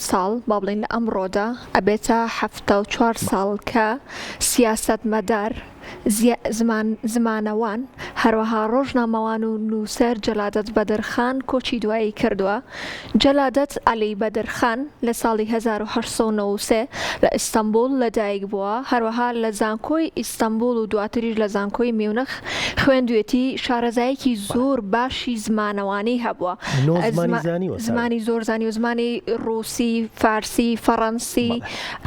ساڵ با بڵین لە ئەمڕۆدا ئەبێتە 74 ساڵ کە سیاسەتمەدار زمانەوان هەروەها ڕۆژنامەوان و نووسەر جەلادەت بەدرخان کۆچی دوایی کردووە. جەلادەت عەلی بەدرخان لە ساڵی 1993 لە ئیستەمبول لەدایک بووە، هەروەها لە زانکۆی ئیستەمبول و دواتریش لە زانکۆی میونخ خوێندوێتی. شارەزایەکی زۆر باشی زمانەوانی هەبووە، زمانی زۆر زانی و زمانی ڕووسی، فارسی، فەڕەنسی،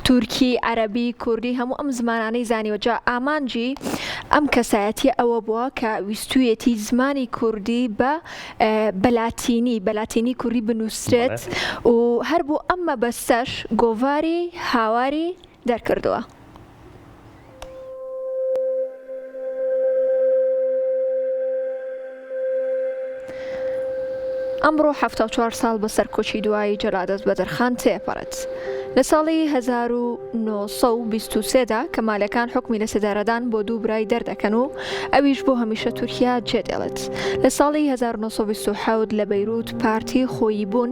تورکی، عەرەبی، کوردی، هەموو ئەم زمانانەی زانیوە. جا ئامانجی ئەم کەسایەتی ئەوە بووە کە ویستویەتی زمانی کوردی بەلاتینی کوردی بنووسرێت و هەر بۆ ئەم مەبەستەش گۆڤاری هاواری دەرکردووە. ئەمڕۆ 74 ساڵ بەسەر کۆچی دوایی جەلادەت بەدرخان تێپەڕێت. لە ساڵی 1923دا کەمالیەکان حکمی لە سێدارەدان بۆ دوو برای دەردەکەن و ئەویش بۆ هەمیشە تورکیا جێدێڵێت. لە ساڵی 1927 لە بەیروت پارتی خۆیی بوون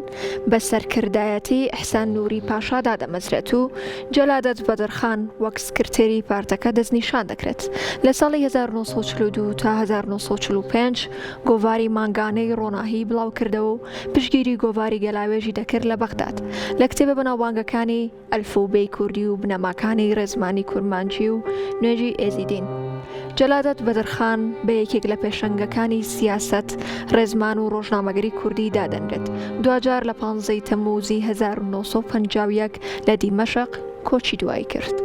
بە سەرکردایەتی ئیحسان نووری پاشادا دەمەزرێت و جەلادەت بەدرخان وەک سکرتێری پارتەکە دەستنیشان دەکرێت. لە ساڵی 1942 تا 1945 گۆڤاری مانگانەی ڕۆناهی بڵاو کردەوە و پشگیری گۆڤاری گەلاوێژی دەکرد لە بەغداد. لە کتێبە بەناوبانگەکانی ئەلفوبەی کوردی و بنەماکانی ڕێزمانی کورمانچی و نوێژی ئێزیدین. جەلادەت بەدرخان بە یەکێک لە پێشەنگەکانی سیاسەت، ڕێزمان و ڕۆژنامەگەری کوردی دادەنرێت. دوجار لە 15 تەمموزی 1951 لە دیمەشق کۆچی دوایی کرد.